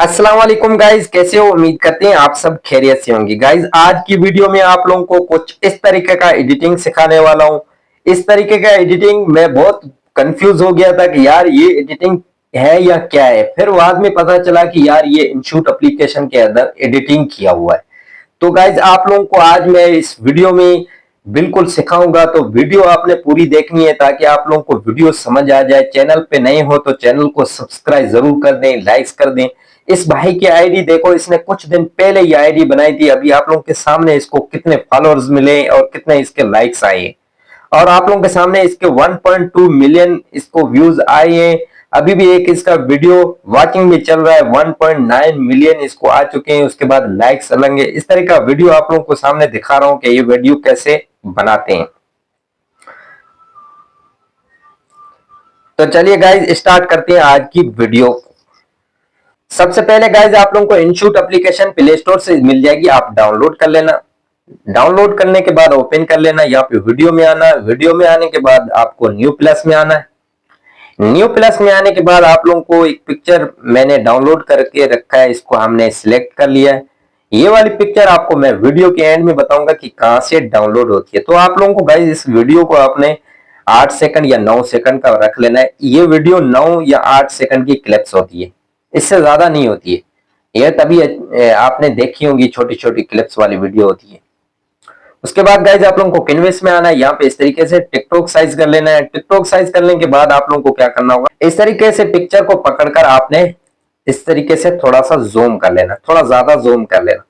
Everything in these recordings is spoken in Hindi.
अस्सलाम वालेकुम गाइज, कैसे हो? उम्मीद करते हैं आप सब खैरियत से होंगे। गाइज आज की वीडियो में आप लोगों को कुछ इस तरीके का एडिटिंग सिखाने वाला हूं। इस तरीके का एडिटिंग मैं बहुत कंफ्यूज हो गया था कि यार ये एडिटिंग है या क्या है। फिर बाद में पता चला कि यार ये इनशूट एप्लीकेशन के अंदर एडिटिंग किया हुआ है। तो गाइज आप लोगों को आज मैं इस वीडियो में बिल्कुल सिखाऊंगा, तो वीडियो आपने पूरी देखनी है ताकि आप लोगों को वीडियो समझ आ जाए। चैनल पे नए हो तो चैनल को सब्सक्राइब जरूर कर दें, लाइक्स कर दें। इस भाई की आईडी देखो, इसने कुछ दिन पहले ये आईडी बनाई थी। अभी आप लोगों के सामने इसको कितने फॉलोअर्स मिले और कितने इसके लाइक्स आए, और आप लोगों के सामने इसके 1.2 मिलियन इसको व्यूज आए हैं। अभी भी एक इसका वीडियो वॉचिंग में चल रहा है, 1.9 मिलियन इसको आ चुके हैं। उसके बाद लाइक्स अलग है। इस तरह का वीडियो आप लोगों को सामने दिखा रहा हूं कि ये वीडियो कैसे बनाते हैं। तो चलिए गाइज स्टार्ट करते हैं आज की वीडियो। सबसे पहले गाइज आप लोगों को इनशूट एप्लीकेशन प्ले स्टोर से मिल जाएगी, आप डाउनलोड कर लेना। डाउनलोड करने के बाद ओपन कर लेना। यहाँ पे वीडियो में आना है। वीडियो में आने के बाद आपको न्यू प्लस में आना है। न्यू प्लस में आने के बाद आप लोगों को एक पिक्चर मैंने डाउनलोड करके रखा है, इसको हमने सिलेक्ट कर लिया है। ये वाली पिक्चर आपको मैं वीडियो के एंड में बताऊंगा कि कहां से डाउनलोड होती है। तो आप लोगों को गाइज इस वीडियो को आपने 8 सेकंड या 9 सेकंड का रख लेना है। ये वीडियो 9 या 8 सेकंड की क्लिप्स होती है, इससे ज्यादा नहीं होती है। ये तभी आपने देखी होंगी, छोटी छोटी क्लिप्स वाली वीडियो होती है। उसके बाद गाइज आप लोगों को कैनवस में आना है। यहाँ पे इस तरीके से टिकटॉक साइज कर लेना है। टिकटॉक साइज करने के बाद आप लोगों को क्या करना होगा, इस तरीके से पिक्चर को पकड़कर आपने इस तरीके से थोड़ा सा जूम कर लेना, थोड़ा ज्यादा जूम कर लेना।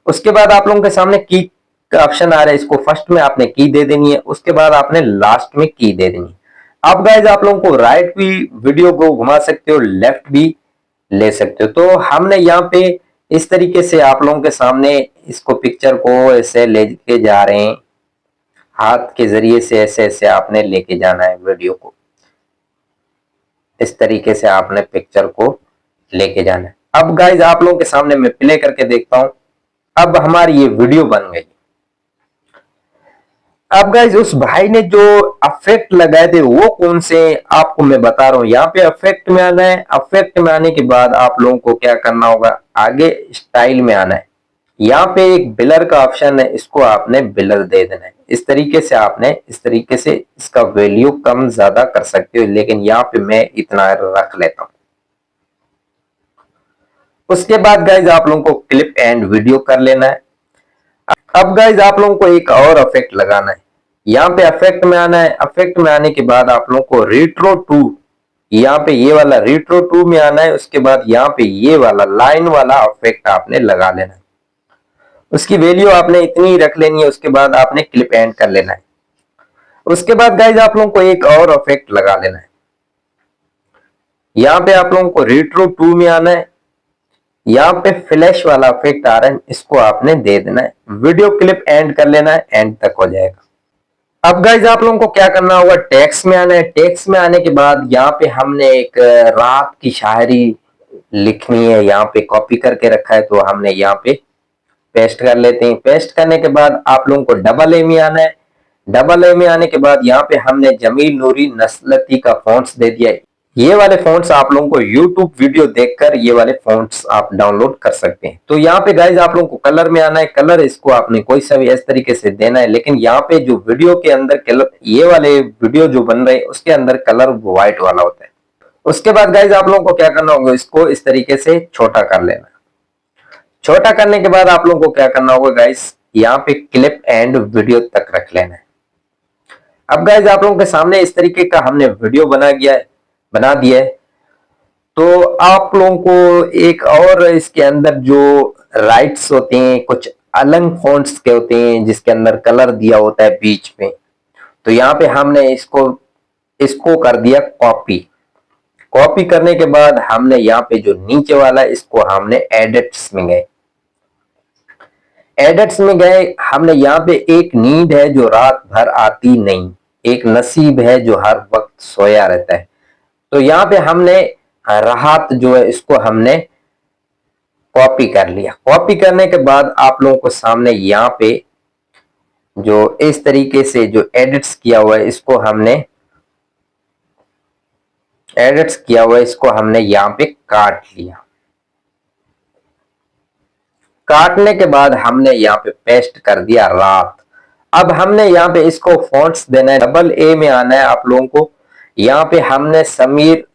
उसके बाद आप लोगों के सामने की का ऑप्शन आ रहा है, इसको फर्स्ट में आपने की दे देनी है। उसके बाद आपने लास्ट में की दे देनी है। अब गाइज आप लोगों को राइट भी वीडियो को घुमा सकते हो, लेफ्ट भी ले सकते हो। तो हमने यहाँ पे इस तरीके से आप लोगों के सामने इसको पिक्चर को ऐसे लेके जा रहे हैं। हाथ के जरिए से ऐसे ऐसे आपने लेके जाना है वीडियो को। इस तरीके से आपने पिक्चर को लेके जाना है। अब गाइज आप लोगों के सामने मैं प्ले करके देखता हूं। अब हमारी ये वीडियो बन गई। अब गाइज उस भाई ने जो अफेक्ट लगाए थे वो कौन से आपको मैं बता रहा हूं। यहाँ पे अफेक्ट में आना है। अफेक्ट में आने के बाद आप लोगों को क्या करना होगा, आगे स्टाइल में आना है। यहाँ पे एक बिलर का ऑप्शन है, इसको आपने बिलर दे देना है। इस तरीके से आपने इस तरीके से इसका वैल्यू कम ज्यादा कर सकते हो, लेकिन यहाँ पे मैं इतना रख लेता हूं। उसके बाद गाइज आप लोगों को क्लिप एंड वीडियो कर लेना है। अब गाइज आप लोगों को एक और इफेक्ट लगाना है। यहाँ पे इफेक्ट में आना है। इफेक्ट में आने के बाद आप लोगों को रेट्रो 2, यहाँ पे ये वाला रेट्रो 2 में आना है। उसके बाद यहाँ पे ये वाला लाइन वाला इफेक्ट आपने लगा लेना है। उसकी वैल्यू आपने इतनी रख लेनी है। उसके बाद आपने क्लिप एंड कर लेना है। उसके बाद गाइज आप लोगों को एक और इफेक्ट लगा लेना है। यहाँ पे आप लोगों को रेट्रो 2 में आना है। यहाँ पे फ्लैश वाला इफेक्ट आ रहा है, इसको आपने दे देना है। वीडियो क्लिप एंड कर लेना है, एंड तक हो जाएगा। अब गाइज आप लोगों को क्या करना होगा, टेक्स्ट में आना है। टेक्स्ट में आने के बाद यहाँ पे हमने एक रात की शायरी लिखनी है। यहाँ पे कॉपी करके रखा है, तो हमने यहाँ पे पेस्ट कर लेते हैं। पेस्ट करने के बाद आप लोगों को डबल ए में आना है। डबल ए में आने के बाद यहाँ पे हमने जमील नूरी नस्लती का फॉन्ट्स दे दिया है। ये वाले फॉन्ट्स आप लोगों को यूट्यूब वीडियो देखकर ये वाले फॉन्ट्स आप डाउनलोड कर सकते हैं। तो यहाँ पे गाइज आप लोगों को कलर में आना है। कलर इसको आपने कोई सा भी इस तरीके से देना है, लेकिन यहाँ पे जो वीडियो के अंदर कलर, ये वाले वीडियो जो बन रहे हैं उसके अंदर कलर व्हाइट वाला होता है। उसके बाद गाइज आप लोगों को क्या करना होगा, इसको इस तरीके से छोटा कर लेना। छोटा करने के बाद आप लोगों को क्या करना होगा गाइज, यहाँ पे क्लिप एंड वीडियो तक रख लेना है। अब गाइज आप लोगों के सामने इस तरीके का हमने वीडियो बना दिया है। तो आप लोगों को एक और इसके अंदर जो राइट्स होते हैं, कुछ अलग फॉन्ट्स के होते हैं जिसके अंदर कलर दिया होता है बीच में। तो यहाँ पे हमने इसको इसको कर दिया कॉपी। कॉपी करने के बाद हमने यहाँ पे जो नीचे वाला है इसको हमने एडिट्स में गए। एडिट्स में गए, हमने यहाँ पे एक नींद है जो रात भर आती नहीं, एक नसीब है जो हर वक्त सोया रहता है। तो यहाँ पे हमने राहत जो है इसको हमने कॉपी कर लिया। कॉपी करने के बाद आप लोगों को सामने यहाँ पे जो इस तरीके से जो एडिट्स किया हुआ है इसको हमने यहाँ पे काट लिया। काटने के बाद हमने यहाँ पे पेस्ट कर दिया रात। अब हमने यहाँ पे इसको फॉन्ट्स देना है, डबल ए में आना है आप लोगों को। यहाँ पे हमने समीर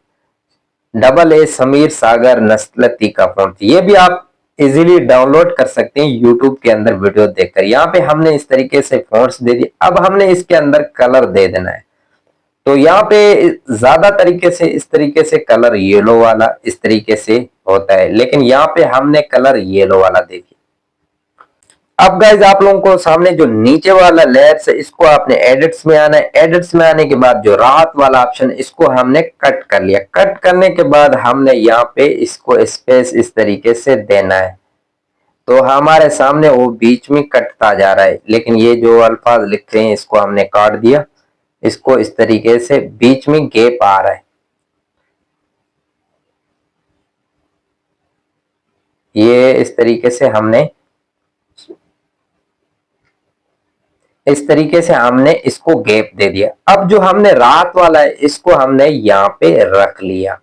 डबल ए समीर सागर नस्लती का फॉन्ट, ये भी आप इजीली डाउनलोड कर सकते हैं यूट्यूब के अंदर वीडियो देखकर। यहाँ पे हमने इस तरीके से फॉन्ट्स दे दिए। अब हमने इसके अंदर कलर दे देना है। तो यहाँ पे ज्यादा तरीके से इस तरीके से कलर येलो वाला इस तरीके से होता है, लेकिन यहाँ पे हमने कलर येलो वाला दे दिया। अब गाइज आप लोगों को सामने जो नीचे वाला लेयर्स है इसको आपने एडिट्स में आना है। एडिट्स में आने के बाद जो राहत वाला ऑप्शन इसको हमने कट कर लिया। कट करने के बाद हमने यहाँ पे इसको स्पेस इस तरीके से देना है, तो हमारे सामने वो बीच में कटता जा रहा है, लेकिन ये जो अल्फाज लिख रहे हैं इसको हमने काट दिया। इसको इस तरीके से बीच में गैप आ रहा है, ये इस तरीके से हमने इसको गैप दे दिया। अब जो हमने रात वाला है इसको हमने यहाँ पे रख लिया।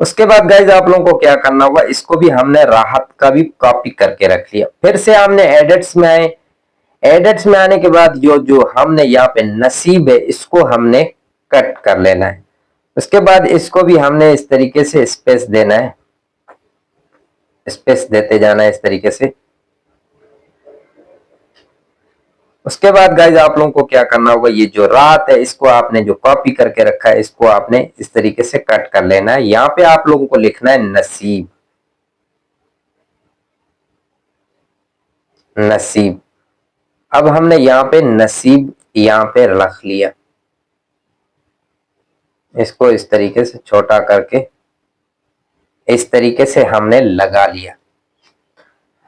उसके बाद गाइज आप लोगों को क्या करना होगा, इसको भी हमने राहत का भी कॉपी करके रख लिया। फिर से हमने एडिट्स में आए। एडिट्स में आने के बाद जो हमने यहाँ पे नसीब है इसको हमने कट कर लेना है। उसके बाद इसको भी हमने इस तरीके से स्पेस देना है, स्पेस देते जाना है इस तरीके से। उसके बाद गाइज आप लोगों को क्या करना होगा, ये जो रात है इसको आपने जो कॉपी करके रखा है इसको आपने इस तरीके से कट कर लेना है। यहाँ पे आप लोगों को लिखना है नसीब, नसीब। अब हमने यहाँ पे नसीब यहाँ पे रख लिया, इसको इस तरीके से छोटा करके इस तरीके से हमने लगा लिया।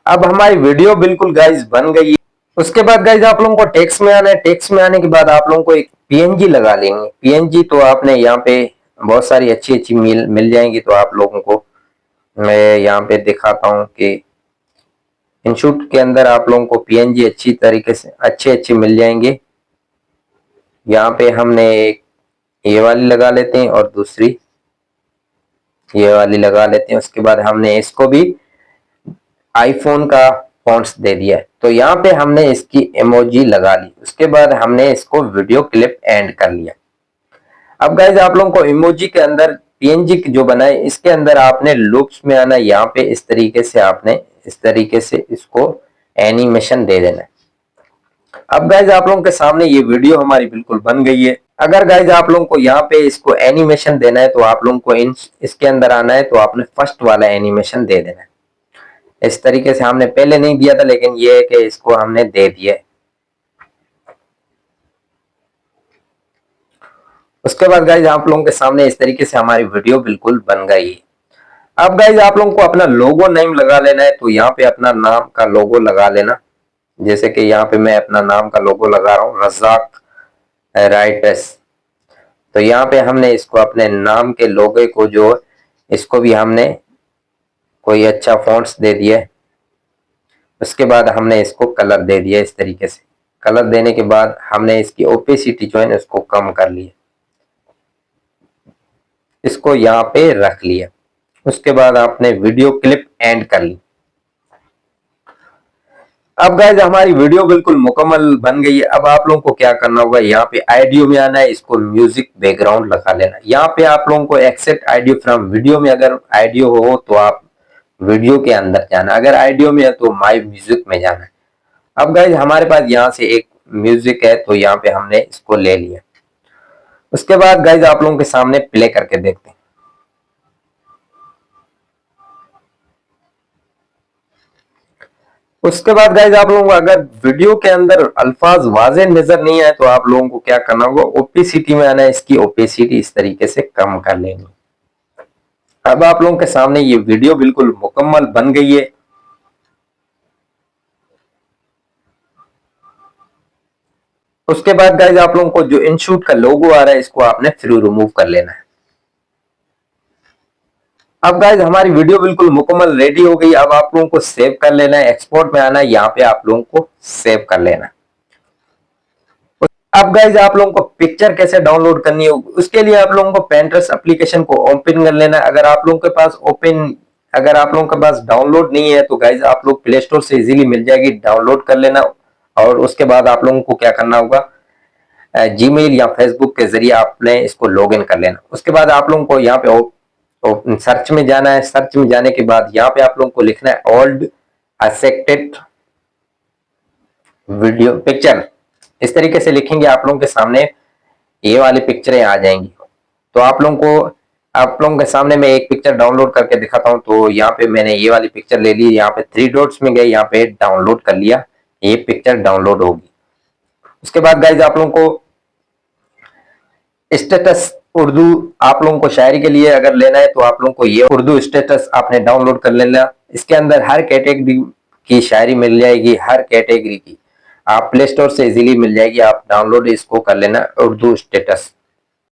अब हमारी वीडियो बिल्कुल गाइज बन गई है। उसके बाद गाइज आप लोगों को टेक्स्ट में आना है। टेक्स्ट में आने के बाद आप लोगों को एक पीएनजी लगा लेंगे। पीएनजी तो आपने यहाँ पे बहुत सारी अच्छी अच्छी मिल जाएंगी, तो आप लोगों को मैं यहाँ पे दिखाता हूँ कि इनशूट के अंदर आप लोगों को पीएनजी अच्छी तरीके से अच्छे मिल जाएंगे। यहाँ पे हमने एक ये वाली लगा लेते हैं और दूसरी ये वाली लगा लेते हैं। उसके बाद हमने इसको भी आईफोन का फॉन्ट्स दे दिया है, तो यहाँ पे हमने इसकी इमोजी लगा ली। उसके बाद हमने इसको वीडियो क्लिप एंड कर लिया। अब गाइज आप लोगों को इमोजी के अंदर पीएनजी जो बनाए इसके अंदर आपने लूप्स में आना। यहाँ पे इस तरीके से आपने इस तरीके से इसको एनिमेशन दे देना है। अब गाइज आप लोगों के सामने ये वीडियो हमारी बिल्कुल बन गई है। अगर गाइज आप लोगों को यहाँ पे इसको एनिमेशन देना है तो आप लोगों को इसके अंदर आना है, तो आपने फर्स्ट वाला एनिमेशन दे देना है। इस तरीके से हमने पहले नहीं दिया था, लेकिन ये है कि इसको हमने दे दिया। उसके बाद गाइज आप लोगों के सामने इस तरीके से हमारी वीडियो बिल्कुल बन गई। अब गाइज आप लोगों को अपना लोगो नेम लगा लेना है, तो यहाँ पे अपना नाम का लोगो लगा लेना। जैसे कि यहाँ पे मैं अपना नाम का लोगो लगा रहा हूँ, रज़ाक राइटर्स। तो यहाँ पे हमने इसको अपने नाम के लोगो को जो इसको भी हमने कोई अच्छा फॉन्ट्स दे दिया। उसके बाद हमने इसको कलर दे दिया इस तरीके से। कलर देने के बाद हमने इसकी ओपेसिटी जो है उसको कम कर लिया, इसको यहाँ पे रख लिया। उसके बाद आपने वीडियो क्लिप एंड कर ली। अब गाइज हमारी वीडियो बिल्कुल मुकम्मल बन गई है। अब आप लोगों को क्या करना होगा, यहाँ पे ऑडियो में आना है, इसको म्यूजिक बैकग्राउंड लगा लेना। यहाँ पे आप लोगों को एक्सेप्ट ऑडियो फ्रॉम वीडियो में अगर ऑडियो हो तो आप वीडियो के अंदर जाना, अगर ऑडियो में है तो माय म्यूजिक में जाना है। अब गाइज हमारे पास यहाँ से एक म्यूजिक है, तो यहाँ पे हमने इसको ले लिया। उसके बाद गाइज आप लोगों के सामने प्ले करके देखते हैं। उसके बाद गाइज आप लोगों को अगर वीडियो के अंदर अल्फाज वाज़ेह नजर नहीं आए तो आप लोगों को क्या करना होगा, ओपेसिटी में आना है, इसकी ओपेसिटी इस तरीके से कम कर लेंगे। अब आप लोगों के सामने ये वीडियो बिल्कुल मुकम्मल बन गई है। उसके बाद गाइज आप लोगों को जो इनशूट का लोगो आ रहा है इसको आपने फिर रिमूव कर लेना है। अब गाइज हमारी वीडियो बिल्कुल मुकम्मल रेडी हो गई। अब आप लोगों को सेव कर लेना है, एक्सपोर्ट में आना है, यहाँ पे आप लोगों को सेव कर लेना है। अब गाइज आप लोगों को पिक्चर कैसे डाउनलोड करनी है, उसके लिए आप लोगों को पेंट्रेस्ट एप्लीकेशन को ओपन कर लेना है। अगर आप लोगों के पास ओपन अगर आप लोगों के पास डाउनलोड नहीं है तो गाइज आप लोग प्ले स्टोर से इजीली मिल जाएगी, डाउनलोड कर लेना। और उसके बाद आप लोगों को क्या करना होगा, जीमेल या फेसबुक के जरिए आपने इसको लॉग इन कर लेना। उसके बाद आप लोगों को यहाँ पे सर्च में जाना है। सर्च में जाने के बाद यहाँ पे आप लोगों को लिखना है ओल्ड असेक्टेड वीडियो पिक्चर। इस तरीके से लिखेंगे आप लोगों के सामने ये वाली पिक्चरें आ जाएंगी। तो आप लोगों के सामने मैं एक पिक्चर डाउनलोड करके दिखाता हूं। तो यहाँ पे मैंने ये वाली पिक्चर ले ली, यहाँ पे थ्री डॉट्स में गए, यहाँ पे डाउनलोड कर लिया, ये पिक्चर डाउनलोड होगी। उसके बाद गाइज आप लोगों को स्टेटस उर्दू, आप लोगों को शायरी के लिए अगर लेना है तो आप लोगों को ये उर्दू स्टेटस आपने डाउनलोड कर लेना। इसके अंदर हर कैटेगरी की शायरी मिल जाएगी, हर कैटेगरी की आप प्ले स्टोर से इजीली मिल जाएगी। आप डाउनलोड इसको कर लेना, उर्दू स्टेटस।